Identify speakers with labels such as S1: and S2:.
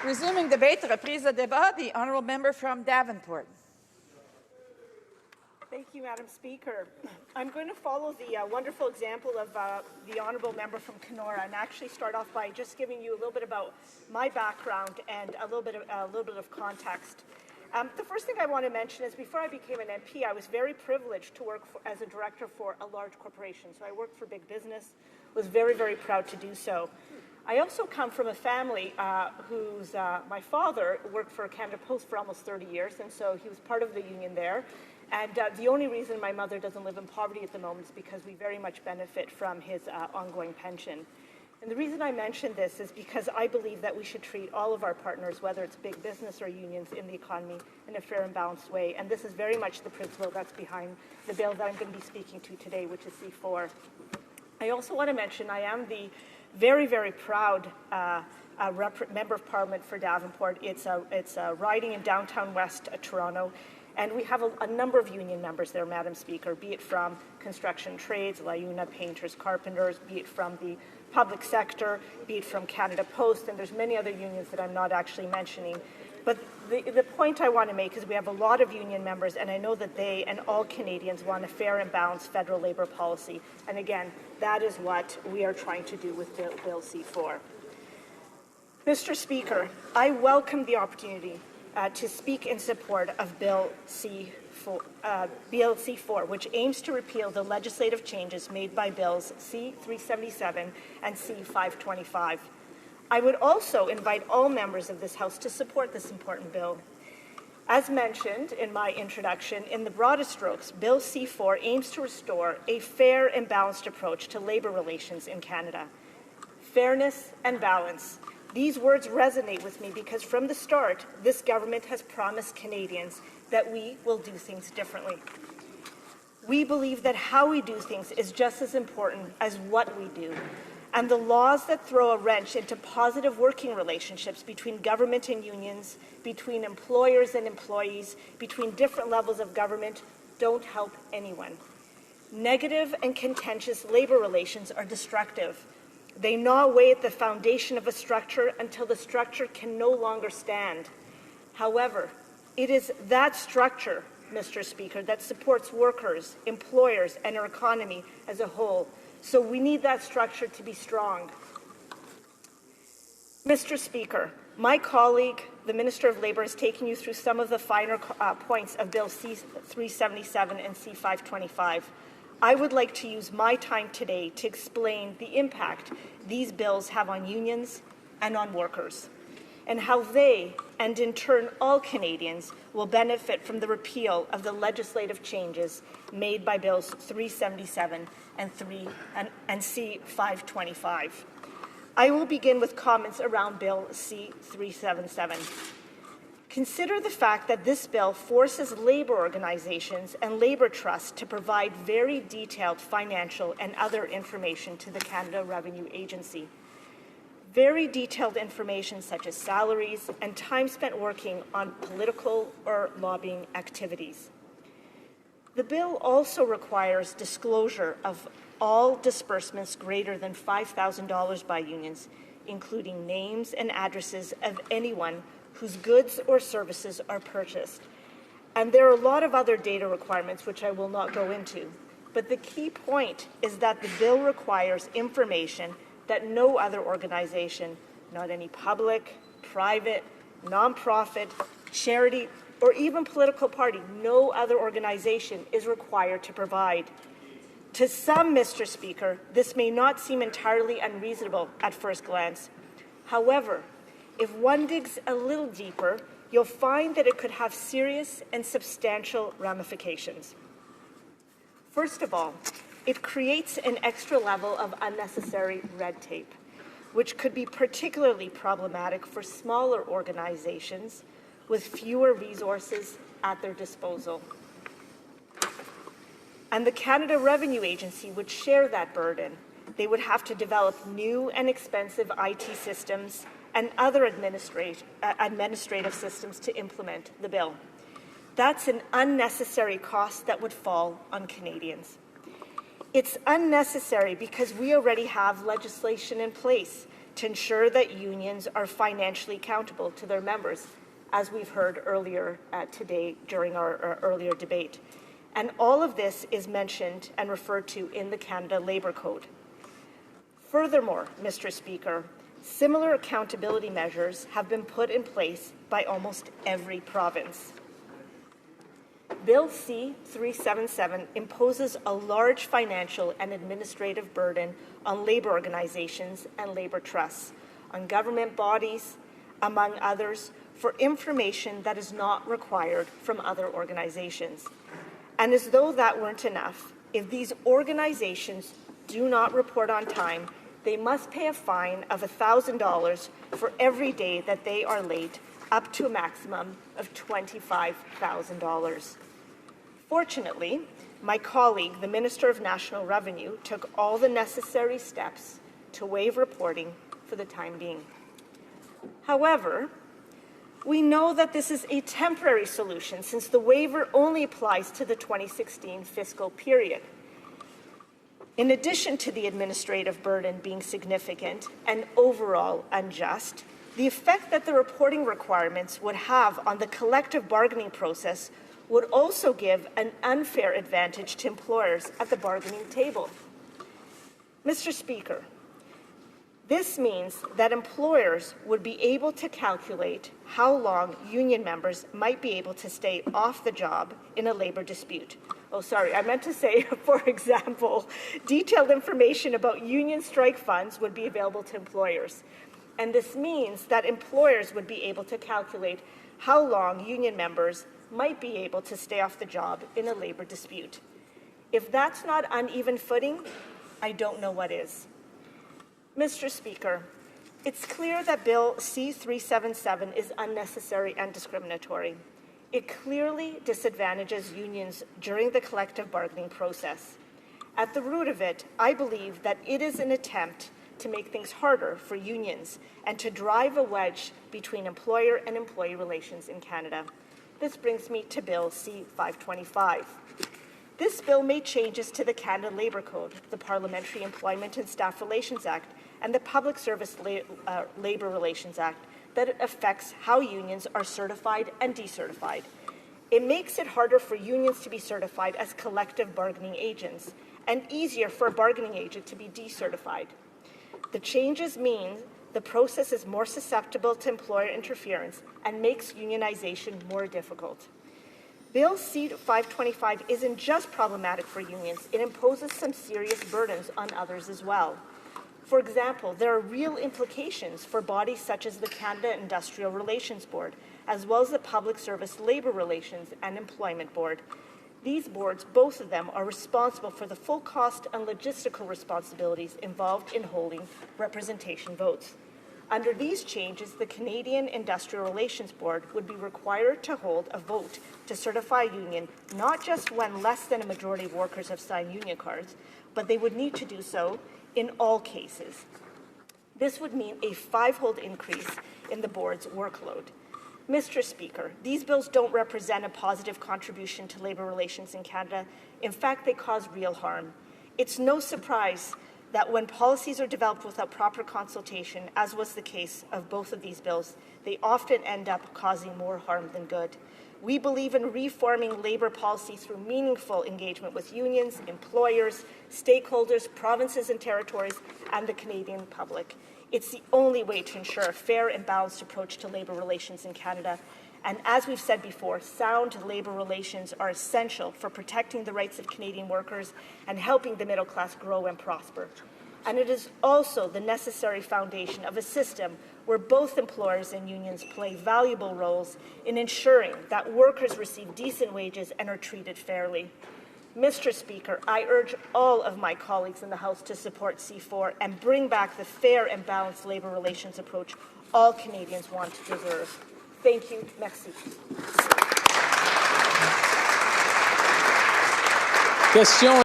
S1: Resuming debate, reprise de débat, the honourable member from Davenport.
S2: Thank you, Madam Speaker. I'm going to follow the wonderful example of the honourable member from Kenora and actually start off by just giving you a little bit about my background and a little bit of context. The first thing I want to mention is before I became an MP, I was very privileged to work as a director for a large corporation. So I worked for big business, was very, very proud to do so. I also come from a family whose my father worked for Canada Post for almost 30 years, and so he was part of the union there. And the only reason my mother doesn't live in poverty at the moment is because we very much benefit from his ongoing pension. And the reason I mention this is because I believe that we should treat all of our partners, whether it's big business or unions in the economy, in a fair and balanced way. And this is very much the principle that's behind the bill that I'm going to be speaking to today, which is C4. I also want to mention I am the very, very proud member of Parliament for Davenport. It's a riding in downtown West Toronto, and we have a number of union members there, Madam Speaker, be it from construction trades, LIUNA, painters, carpenters, be it from the public sector, be it from Canada Post, and there's many other unions that I'm not actually mentioning. But the point I want to make is we have a lot of union members, and I know that they and all Canadians want a fair and balanced federal labour policy. And again, that is what we are trying to do with Bill C4. Mr. Speaker, I welcome the opportunity to speak in support of Bill C4, which aims to repeal the legislative changes made by Bills C-377 and C-525. I would also invite all members of this House to support this important bill. As mentioned in my introduction, in the broadest strokes, Bill C4 aims to restore a fair and balanced approach to labour relations in Canada. Fairness and balance. These words resonate with me because from the start, this government has promised Canadians that we will do things differently. We believe that how we do things is just as important as what we do. And the laws that throw a wrench into positive working relationships between government and unions, between employers and employees, between different levels of government, don't help anyone. Negative and contentious labour relations are destructive. They gnaw away at the foundation of a structure until the structure can no longer stand. However, it is that structure, Mr. Speaker, that supports workers, employers, and our economy as a whole. So we need that structure to be strong. Mr. Speaker, my colleague, the Minister of Labour, has taken you through some of the finer points of Bill C-377 and C-525. I would like to use my time today to explain the impact these bills have on unions and on workers, and how they, and in turn all Canadians, will benefit from the repeal of the legislative changes made by Bills 377 and C-525. I will begin with comments around Bill C-377. Consider the fact that this bill forces labour organizations and labour trusts to provide very detailed financial and other information to the Canada Revenue Agency. Very detailed information such as salaries and time spent working on political or lobbying activities. The bill also requires disclosure of all disbursements greater than $5,000 by unions, including names and addresses of anyone whose goods or services are purchased. And there are a lot of other data requirements which I will not go into. But the key point is that the bill requires information that no other organization, not any public, private, nonprofit, charity, or even political party, no other organization is required to provide. To some, Mr. Speaker, this may not seem entirely unreasonable at first glance. However, if one digs a little deeper, you'll find that it could have serious and substantial ramifications. First of all, it creates an extra level of unnecessary red tape, which could be particularly problematic for smaller organizations with fewer resources at their disposal. And the Canada Revenue Agency would share that burden. They would have to develop new and expensive IT systems and other administrative systems to implement the bill. That's an unnecessary cost that would fall on Canadians. It's unnecessary because we already have legislation in place to ensure that unions are financially accountable to their members, as we've heard earlier today during our earlier debate. And all of this is mentioned and referred to in the Canada Labour Code. Furthermore, Mr. Speaker, similar accountability measures have been put in place by almost every province. Bill C-377 imposes a large financial and administrative burden on labour organizations and labour trusts, on government bodies, among others, for information that is not required from other organizations. And as though that weren't enough, if these organizations do not report on time, they must pay a fine of $1,000 for every day that they are late, up to a maximum of $25,000. Fortunately, my colleague, the Minister of National Revenue, took all the necessary steps to waive reporting for the time being. However, we know that this is a temporary solution since the waiver only applies to the 2016 fiscal period. In addition to the administrative burden being significant and overall unjust, the effect that the reporting requirements would have on the collective bargaining process would also give an unfair advantage to employers at the bargaining table. Mr. Speaker, this means that employers would be able to calculate how long union members might be able to stay off the job in a labor dispute. Oh, sorry, I meant to say, for example, detailed information about union strike funds would be available to employers. And this means that employers would be able to calculate how long union members might be able to stay off the job in a labor dispute. If that's not uneven footing, I don't know what is. Mr. Speaker, it's clear that Bill C-377 is unnecessary and discriminatory. It clearly disadvantages unions during the collective bargaining process. At the root of it, I believe that it is an attempt to make things harder for unions and to drive a wedge between employer and employee relations in Canada. This brings me to Bill C-525. This bill made changes to the Canada Labour Code, the Parliamentary Employment and Staff Relations Act, and the Public Service Labour Relations Act that affects how unions are certified and decertified. It makes it harder for unions to be certified as collective bargaining agents and easier for a bargaining agent to be decertified. The changes mean the process is more susceptible to employer interference and makes unionization more difficult. Bill C-525 isn't just problematic for unions, it imposes some serious burdens on others as well. For example, there are real implications for bodies such as the Canada Industrial Relations Board, as well as the Public Service Labour Relations and Employment Board. These boards, both of them, are responsible for the full cost and logistical responsibilities involved in holding representation votes. Under these changes, the Canadian Industrial Relations Board would be required to hold a vote to certify a union, not just when less than a majority of workers have signed union cards, but they would need to do so in all cases. This would mean a 5-fold increase in the board's workload. Mr. Speaker, these bills don't represent a positive contribution to labour relations in Canada. In fact, they cause real harm. It's no surprise that when policies are developed without proper consultation, as was the case of both of these bills, they often end up causing more harm than good. We believe in reforming labour policy through meaningful engagement with unions, employers, stakeholders, provinces and territories, and the Canadian public. It's the only way to ensure a fair and balanced approach to labour relations in Canada. And as we've said before, sound labour relations are essential for protecting the rights of Canadian workers and helping the middle class grow and prosper. And it is also the necessary foundation of a system where both employers and unions play valuable roles in ensuring that workers receive decent wages and are treated fairly. Mr. Speaker, I urge all of my colleagues in the House to support C4 and bring back the fair and balanced labour relations approach all Canadians want to deserve. Thank you. Merci.
S3: Question